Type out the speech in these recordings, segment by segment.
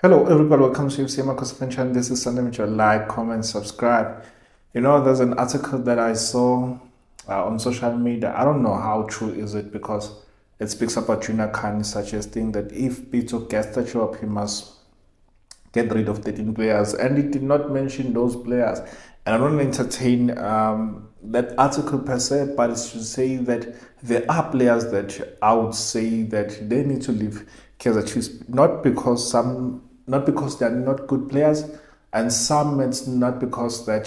Hello, everybody. Welcome to Amakhosi channel. This is Sunday. Make sure like, comment, subscribe. There's an article that I saw on social media. I don't know how true is it because it speaks about Junior Khanye suggesting that if Pito gets the job, he must get rid of 13 players, and it did not mention those players. And I don't entertain that article per se, but it should say that there are players that I would say that they need to leave Kaizer Chiefs, not because they're not good players, and some it's not because that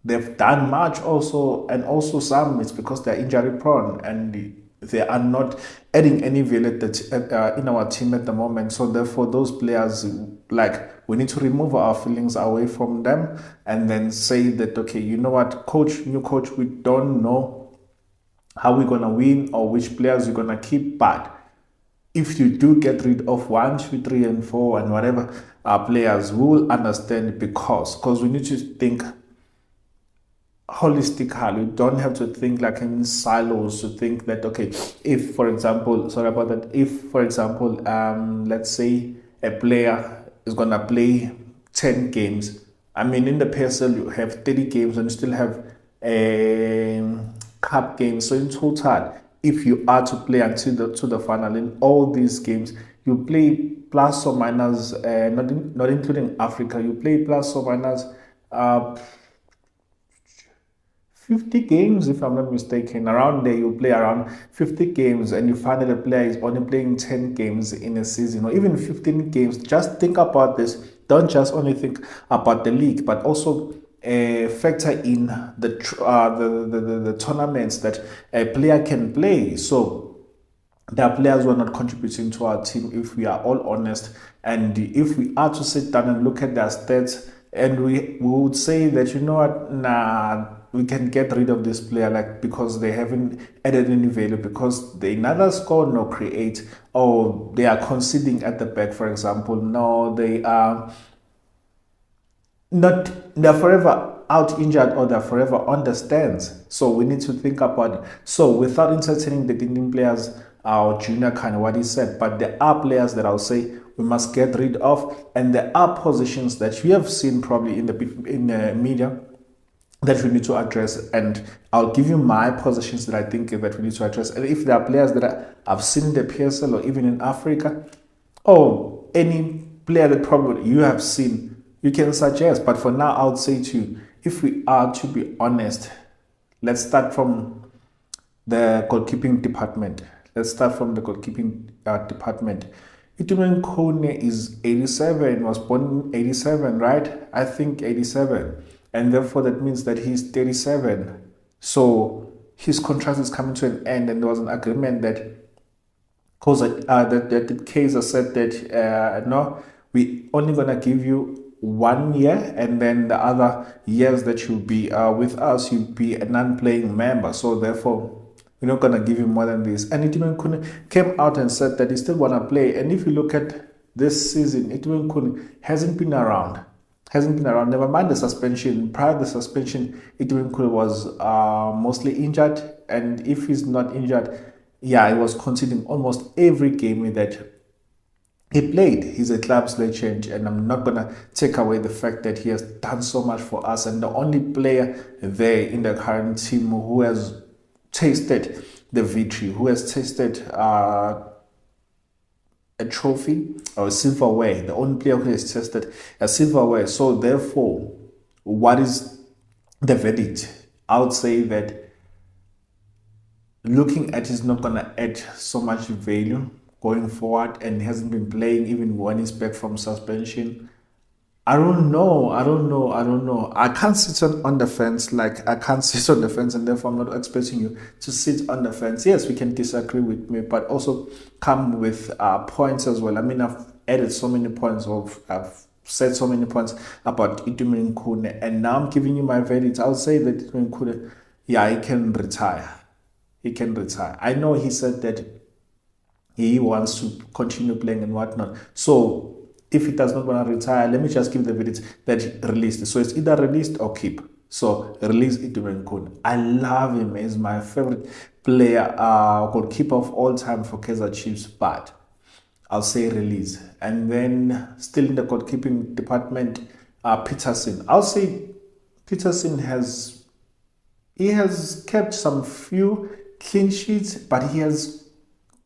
they've done much also, and also some it's because they're injury prone and they are not adding any value that in our team at the moment. So therefore those players, like, we need to remove our feelings away from them and then say that, okay, you know what, new coach, we don't know how we're gonna win or which players you're gonna keep, but if you do get rid of 1, 2, 3, and 4 and whatever players, we will understand, because we need to think holistically. You don't have to think like in silos to think that, okay, if for example, sorry about that, if for example, let's say a player is gonna play 10 games. I mean, in the PSL you have 30 games and you still have a cup game. So in total, if you are to play until the final in all these games, you play plus or minus, not including Africa, you play plus or minus uh 50 games, if I'm not mistaken. Around there, you play around 50 games, and you find that a player is only playing 10 games in a season, or even 15 games. Just think about this. Don't just only think about the league, but also factor in the tournaments that a player can play. So there are players who are not contributing to our team, if we are all honest. And if we are to sit down and look at their stats, and we would say that, you know what, nah, we can get rid of this player, like, because they haven't added any value, because they neither score nor create, or they are conceding at the back, for example. No, they are not, they're forever out injured, or they're forever on the stands. So we need to think about it. So without entertaining the Indian players, our junior kind of what he said, but there are players that I'll say we must get rid of, and there are positions that we have seen probably in the media that we need to address. And I'll give you my positions that I think that we need to address. And if there are players that I've seen in the PSL or even in Africa, or any player that probably you have seen, you can suggest. But for now, I would say to you, if we are to be honest, let's start from the goalkeeping department. Let's start from the goalkeeping department. Itumen Kone is 87, was born in 87, right? I think 87. And therefore that means that he's 37. So his contract is coming to an end, and there was an agreement that Kaizer said that, no, we only gonna give you 1 year, and then the other years that you'll be with us, you'll be a non-playing member. So therefore, we're not gonna give you more than this. And Itimen Kune came out and said that he still wanna play. And if you look at this season, Itimen Kune hasn't been around. Hasn't been around. Never mind the suspension. Prior to the suspension, Itimen Kune was mostly injured. And if he's not injured, yeah, he was conceding almost every game that he played. He's a club's legend, and I'm not gonna take away the fact that he has done so much for us, and the only player there in the current team who has tasted the victory, who has tasted a trophy or a silverware, the only player who has tasted a silverware. So therefore, what is the verdict? I would say that looking at is not gonna add so much value going forward, and he hasn't been playing even when he's back from suspension. I don't know. I can't sit on the fence. Like, I can't sit on the fence, and therefore I'm not expecting you to sit on the fence. Yes, we can disagree with me, but also come with points as well. I mean, I've added so many points, I've said so many points about Itumen Kune, and now I'm giving you my verdict. I would say that Itumen Kune, yeah, he can retire. He can retire. I know he said that he wants to continue playing and whatnot. So if he does not want to retire, let me just give the verdict that he released. So it's either released or keep. So release Itumen Kune. I love him. He's my favorite player, goalkeeper of all time for Kaizer Chiefs. But I'll say release. And then still in the goalkeeping department, Peterson. I'll say Peterson has kept some few clean sheets, but he has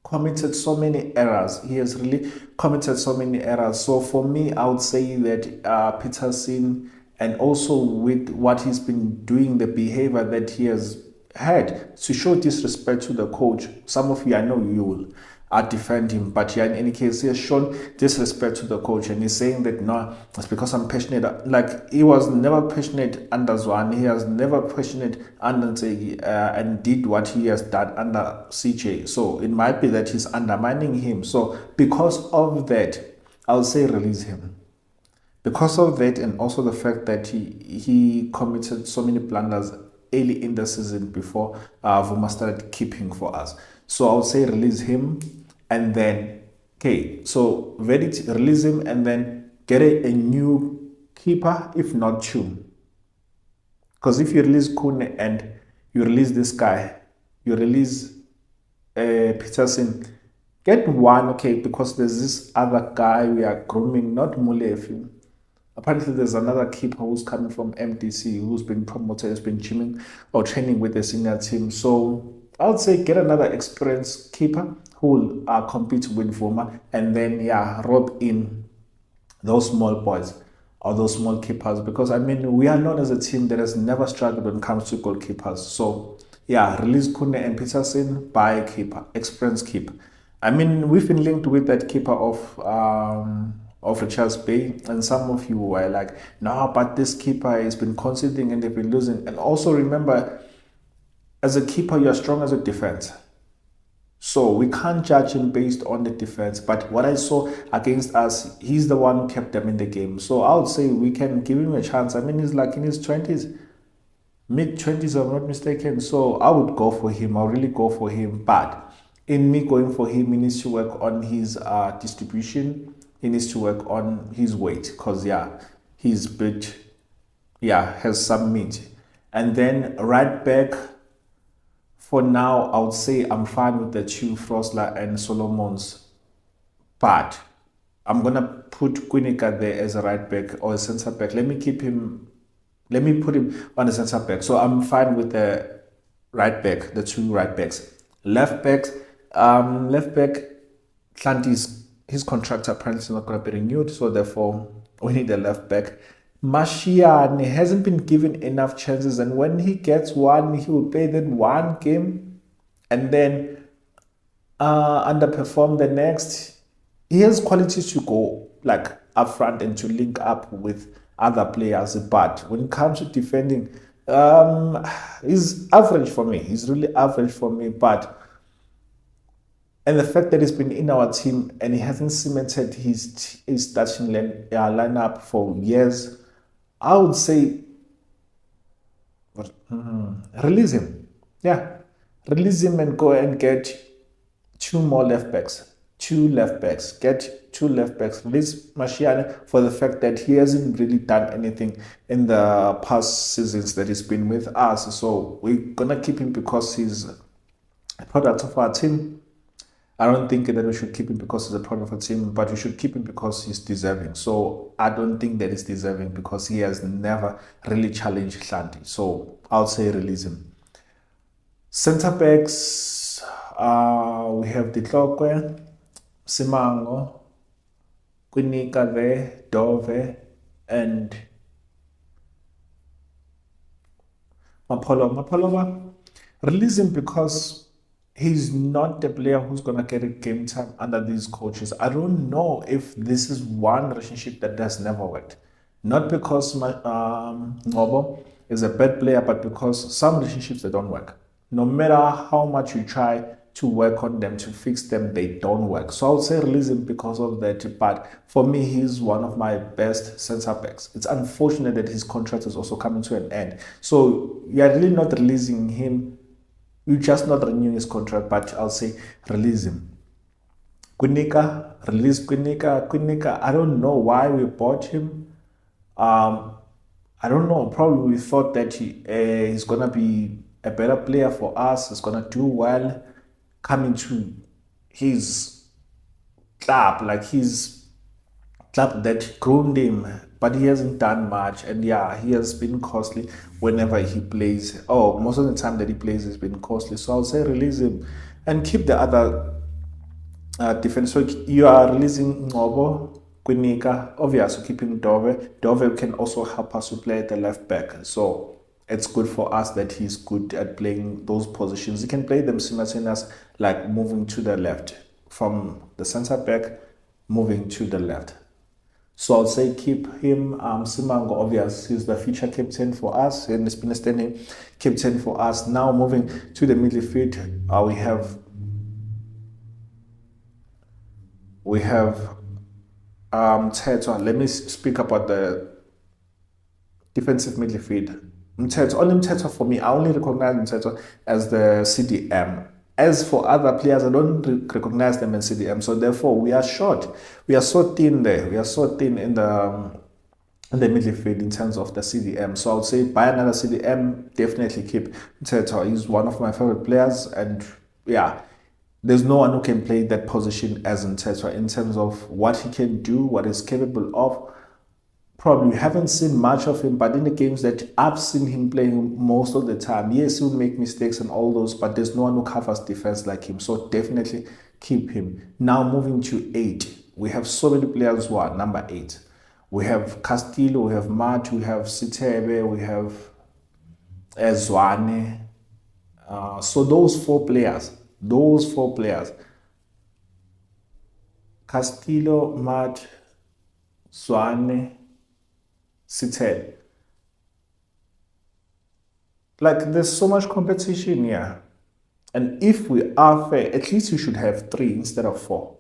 committed so many errors. He has really committed so many errors. So for me, I would say that Peterson, and also with what he's been doing, the behavior that he has had to show disrespect to the coach. Some of you, I know you will defend him, but yeah, in any case, he has shown disrespect to the coach, and he's saying that no, it's because I'm passionate. Like, he was never passionate under Zwan, he has never passionate under Ntsegi, and did what he has done under CJ. So it might be that he's undermining him. So because of that, I'll say release him. Because of that, and also the fact that he committed so many blunders early in the season before Vuma started keeping for us. So I would say release him, and then, okay, so verdict, release him, and then get a new keeper, if not two. Because if you release Khune and you release this guy, you release Peterson, get one, okay, because there's this other guy we are grooming, not Mulefi. Apparently, there's another keeper who's coming from MDC who's been promoted, has been gymming or training with the senior team. So I would say get another experienced keeper who will compete with Vuma, and then, yeah, rob in those small boys or those small keepers, because I mean, we are known as a team that has never struggled when it comes to goalkeepers. So yeah, release Khune and Peterson, buy a keeper, experienced keeper. I mean, we've been linked with that keeper of Richards Bay, and some of you were like, no, but this keeper has been conceding and they've been losing. And also remember, as a keeper, you are strong as a defense. So we can't judge him based on the defense. But what I saw against us, he's the one who kept them in the game. So I would say we can give him a chance. I mean, he's like in his 20s, mid-20s, if I'm not mistaken. So I would go for him. I'll really go for him. But in me going for him, he needs to work on his distribution. He needs to work on his weight, because, yeah, he's bit, yeah, has some meat. And then right back, for now, I would say I'm fine with the two, Frosler and Solomons. But I'm going to put Quinica there as a right back or a centre back. Let me put him on the centre back. So I'm fine with the right back, the two right backs. Left back, Clanty's, his contract apparently is not going to be renewed. So therefore, we need a left back. Mashiane hasn't been given enough chances, and when he gets one, he will play that one game and then underperform the next. He has qualities to go like up front and to link up with other players, but when it comes to defending, he's average for me. He's really average for me, and the fact that he's been in our team and he hasn't cemented his starting lineup for years, I would say release him. Yeah, release him and go and get two more left backs. Get two left backs. Release Mashiane for the fact that he hasn't really done anything in the past seasons that he's been with us. So we're gonna keep him because he's a product of our team. I don't think that we should keep him because he's a product of a team, but we should keep him because he's deserving. So I don't think that he's deserving because he has never really challenged Hlanti. So I'll say release him. Centre backs, we have Ditlokwe, Simango, Quinica there, Dove, and Mapolova. Release him because he's not the player who's going to get a game time under these coaches. I don't know if this is one relationship that has never worked. Not because Ngobo is a bad player, but because some relationships, they don't work. No matter how much you try to work on them, to fix them, they don't work. So I would say release him because of that. But for me, he's one of my best centre backs. It's unfortunate that his contract is also coming to an end. So you're really not releasing him. You're just not renewing his contract, but I'll say release him. Release Quinica. I don't know why we bought him. I don't know. Probably we thought that he's going to be a better player for us. He's going to do well coming to his club, like his club that groomed him, but he hasn't done much. And yeah, he has been costly whenever he plays. Oh, most of the time that he plays has been costly. So I'll say release him and keep the other defense. So you are releasing Ngobo, Kwinika, obviously keeping Dove. Dove can also help us to play at the left back. So it's good for us that he's good at playing those positions. He can play them simultaneous, like moving to the left from the center back, moving to the left. So I'll say keep him. Simango, obvious, he's the future captain for us, and it's been a standing captain for us. Now moving to the midfield, we have Teto. Let me speak about the defensive midfield. Only Mteto for me, I only recognize Mteto as the CDM. As for other players, I don't recognize them as CDM. So therefore, we are short. We are so thin there. We are so thin in the midfield in terms of the CDM. So I would say buy another CDM, definitely keep Mteto. He's one of my favorite players, and yeah, there's no one who can play that position as Mteto in terms of what he can do, what he's capable of. Probably haven't seen much of him, but in the games that I've seen him playing most of the time, yes, he'll make mistakes and all those, but there's no one who covers defense like him. So definitely keep him. Now moving to 8. We have so many players who are number 8. We have Castillo, we have Mat, we have Sitebe, we have Zwane. So those four players, Castillo, Mat, Zwane, Sitel. Like there's so much competition here. And if we are fair, at least we should have 3 instead of 4.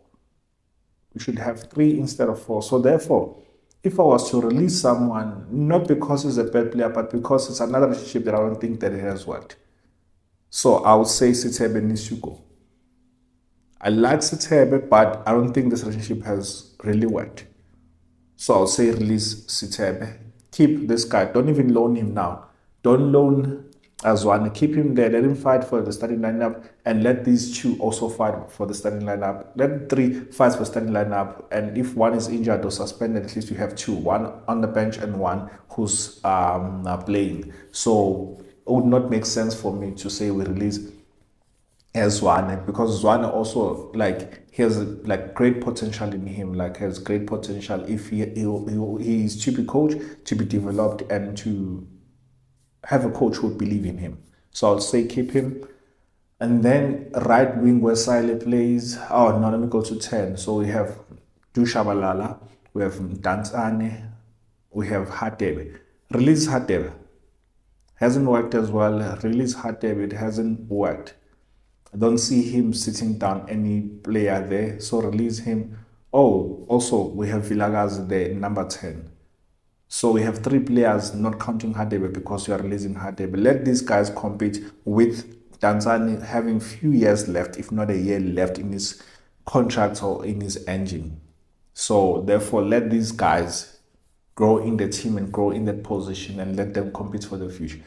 We should have 3 instead of 4. So therefore, if I was to release someone, not because he's a bad player, but because it's another relationship that I don't think that it has worked. So I would say Sitebe needs to go. I like Sitebe, but I don't think this relationship has really worked. So I'll say release Sitebe. Keep this guy. Don't even loan him now. Don't loan Azwane. Keep him there. Let him fight for the starting lineup, and let these 2 also fight for the starting lineup. Let 3 fight for starting lineup. And if one is injured or suspended, at least you have 2. One on the bench and one who's playing. So it would not make sense for me to say we release Zwane, because Zwane also, like, he has like great potential in him, like has great potential if he is to be coached, to be developed, and to have a coach who would believe in him. So I'll say keep him. And then right wing where Sile plays, oh no, let me go to 10. So we have Dushabalala, we have Dansane, we have Hatebe. Release Hatebe. Hasn't worked as well. Release Hatebe, it hasn't worked. I don't see him sitting down any player there, so release him. Oh, also we have Vilagaz there, number 10. So we have 3 players, not counting Hadebe, because you are releasing Hadebe. Let these guys compete with Tanzania having few years left, if not a year left in his contract or in his engine. So therefore, let these guys grow in the team and grow in that position, and let them compete for the future.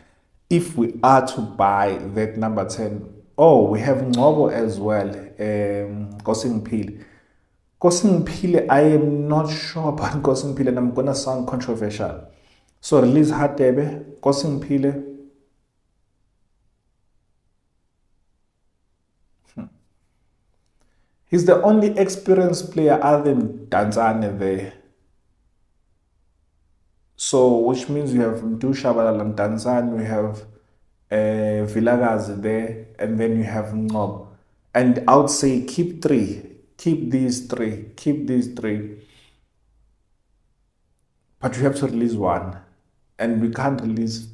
If we are to buy that number 10, oh, we have Ngobo as well, Kosingpile. Kosingpile, I am not sure about Kosingpile, and I'm gonna sound controversial. So release Hatebe, Kosingpile. He's the only experienced player other than Tanzania there. So, which means we have Mdu Shabalala and Tanzania, we have Vilagaz there, and then you have Ngob. And I would say keep 3. Keep these 3. Keep these 3. But you have to release one. And we can't release,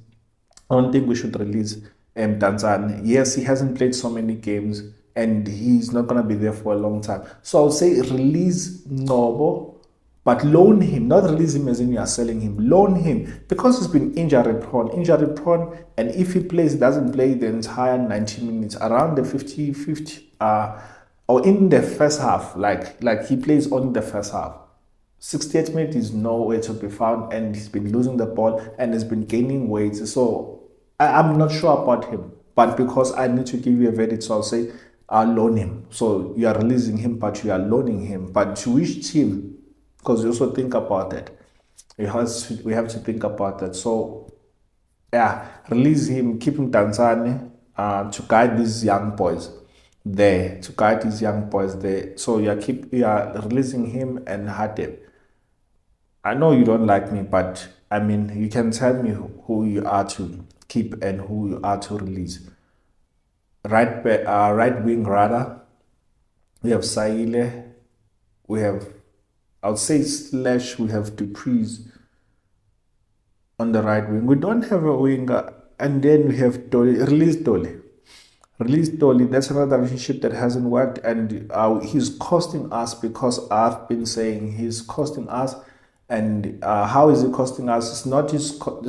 I don't think we should release Tanzania. Yes, he hasn't played so many games, and he's not going to be there for a long time. So I'll say release Ngobo, but loan him, not release him as in you are selling him. Loan him, because he's been injury prone, and if he doesn't play the entire 90 minutes, around the 50, or in the first half, like he plays only the first half. 68 minutes is nowhere to be found, and he's been losing the ball and has been gaining weight. So I'm not sure about him, but because I need to give you a verdict, so I'll say loan him. So you are releasing him, but you are loaning him. But to which team? Because you also think about that. We have to think about that. So yeah, release him, keep him Tanzania to guide these young boys there, to guide these young boys there. So you are releasing him and Hadeb. I know you don't like me, but I mean you can tell me who you are to keep and who you are to release. Right wing rather. We have Saile. We have, I would say slash. We have Dupree's on the right wing. We don't have a winger, and then we have Dolly. Release Dolly. Release Dolly. That's another relationship that hasn't worked, and he's costing us because I've been saying he's costing us. And how is he costing us? It's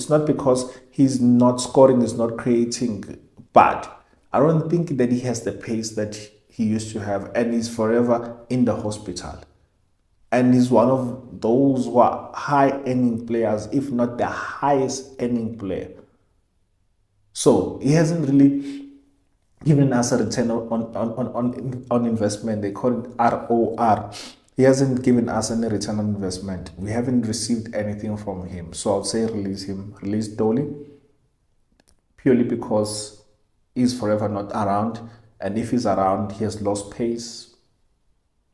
not because he's not scoring, he's not creating, but I don't think that he has the pace that he used to have, and he's forever in the hospital. And he's one of those who are high earning players, if not the highest earning player. So he hasn't really given us a return on investment. They call it ROR. He hasn't given us any return on investment. We haven't received anything from him. So I'll say release him. Release Dolly. Purely because he's forever not around. And if he's around, he has lost pace.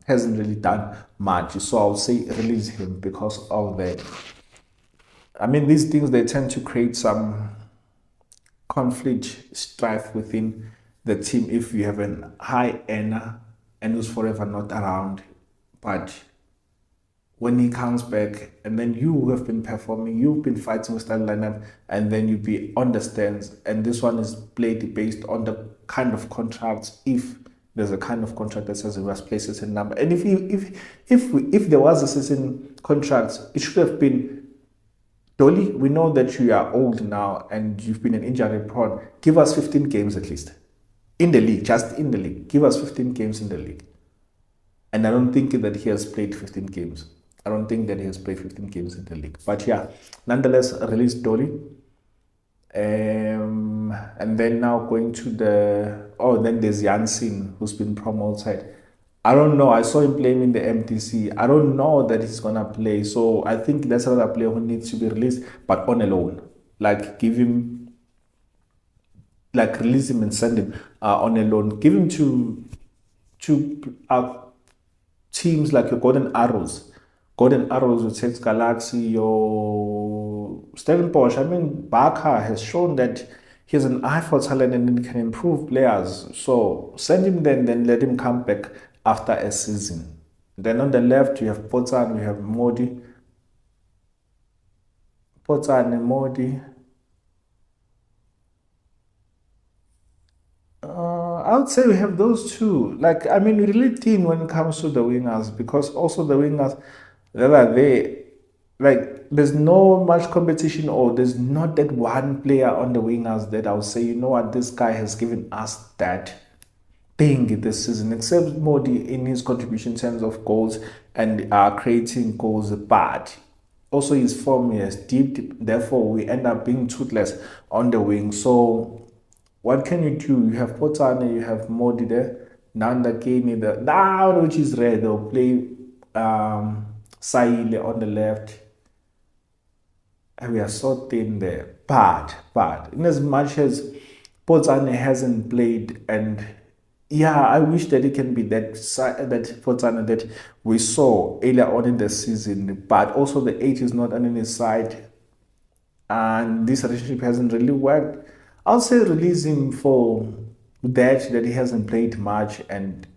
Hasn't really done much. So I'll say release him because of that. I mean, these things, they tend to create some conflict, strife within the team if you have a high earner and who's forever not around. But when he comes back and then you have been performing, you've been fighting with that lineup, and then you be on the stands, and this one is played based on the kind of contracts. If there's a kind of contract that says it must play a certain number, and if there was a certain contract, it should have been Dolly. We know that you are old now and you've been an injury prone. Give us 15 games at least in the league, just in the league. Give us 15 games in the league. And I don't think that he has played 15 games. I don't think that he has played 15 games in the league. But yeah, nonetheless, release Dolly. And then now going to then there's Janssen, who's been promoted. I don't know. I saw him playing in the MTC. I don't know that he's going to play. So I think that's another player who needs to be released, but on a loan. Like release him and send him on a loan. Give him to teams like your Golden Arrows. Golden Arrows with Tex Galaxy, your Stellenbosch. I mean, Barker has shown that he has an eye for talent and he can improve players. So send him then let him come back after a season. Then on the left, you have Potan, we have Modi. Potan and Modi. I would say we have those two. Like, I mean, we're really thin when it comes to the wingers, because also the wingers that are there, like, there's no much competition, or there's not that one player on the wingers that I would say, you know what, this guy has given us that thing this season, except Modi in his contribution in terms of goals and creating goals, but also his form is deep. Therefore, we end up being toothless on the wing. So what can you do? You have Potane, you have Modi there, Nanda Kane, now which is red. They'll play Saile on the left. And we are so thin there. But in as much as Potane hasn't played, and yeah, I wish that it can be that Potane that we saw earlier on in the season, but also the age is not on his side, and this relationship hasn't really worked. I'll say release him for that he hasn't played much, and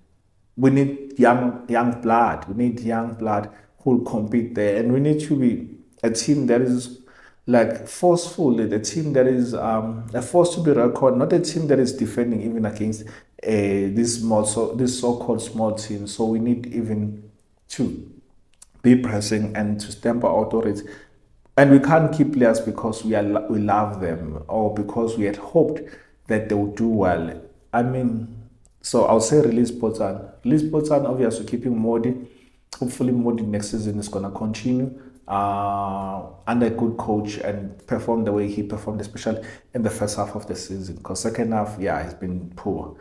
we need young blood. We need young blood who will compete there, and we need to be a team that is like forceful, a team that is a force to be reckoned, not a team that is defending even against this so-called small team. So we need even to be pressing and to stamp our authority. And we can't keep players because we love them, or because we had hoped that they would do well. I mean, so I'll say release Potan. Release Potan, obviously keeping Modi. Hopefully Modi next season is going to continue under a good coach and perform the way he performed, especially in the first half of the season. Because second half, yeah, he's been poor.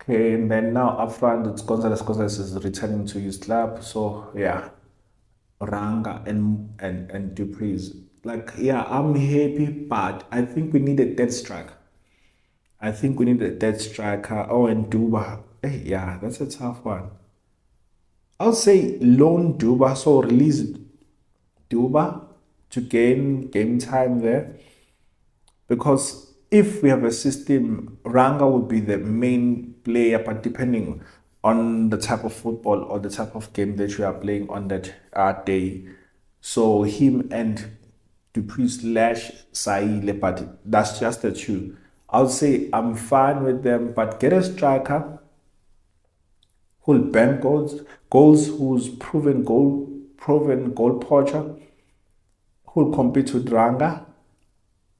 Okay, and then now up front it's Gonzalez. Gonzalez is returning to his club. So yeah, Ranga and Dupree's. Like, yeah, I'm happy, but I think we need a dead striker. I think we need a dead striker. Oh, and Duba. Hey, yeah, that's a tough one. I'll say loan Duba, so release Duba to gain game time there. Because if we have a system, Ranga would be the main player, but depending on the type of football or the type of game that you are playing on that day. So him and Dupree slash Saile, but that's just the two. I would say I'm fine with them, but get a striker who'll bank goals, who's proven goal poacher, who'll compete with Ranga,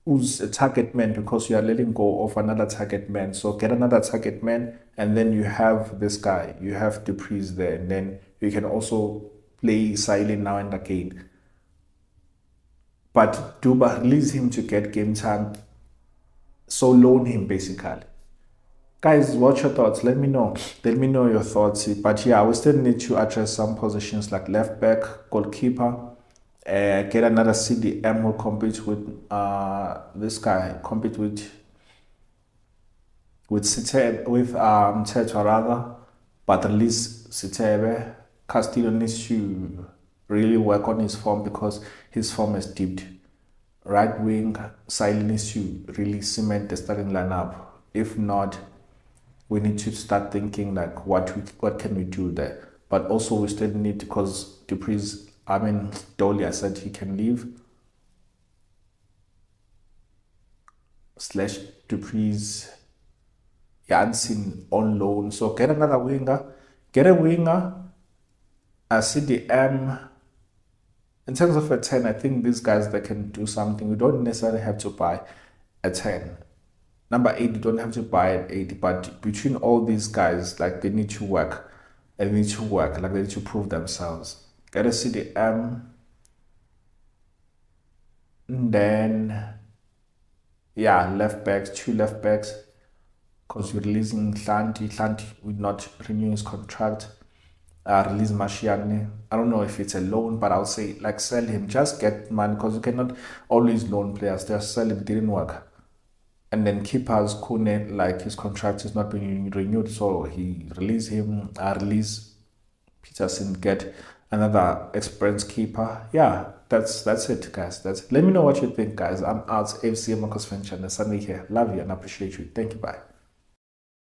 who's a target man because you are letting go of another target man. So get another target man, and then you have this guy, you have Dupree's there, and then you can also play silent now and again. But Duba, release him to get game time. So loan him basically. Guys, what's your thoughts? Let me know. Let me know your thoughts. But yeah, we still need to address some positions like left back, goalkeeper. Get another CDM who compete with this guy, compete with Sitebe, with Tetra rather, but at least Sitebe. Castillo needs to really work on his form because his form has dipped. Right wing, Silent needs to really cement the starting lineup. If not, we need to start thinking like what can we do there. But also we still need, because Dupree's, I mean, Dolia said he can leave. Slash Dupree's Janssen on loan. So get another winger. Get a winger. A CDM. In terms of a 10, I think these guys that can do something. We don't necessarily have to buy a 10. Number 8, you don't have to buy an 8, but between all these guys, like they need to work. They need to work, like they need to prove themselves. Get a CDM. And then, yeah, left backs, 2 left backs. Because you're releasing Hlanti. Hlanti would not renew his contract. Release Mashiane. I don't know if it's a loan, but I'll say like sell him. Just get money, because you cannot always loan players. Just sell him. It didn't work. And then keepers, Kune, like his contract is not being renewed, so he release him. Release Peterson, get another experienced keeper. Yeah, that's it, guys. Let me know what you think, guys. I'm out. FC Amakhosi fan channel. Sunday here. Love you and appreciate you. Thank you. Bye.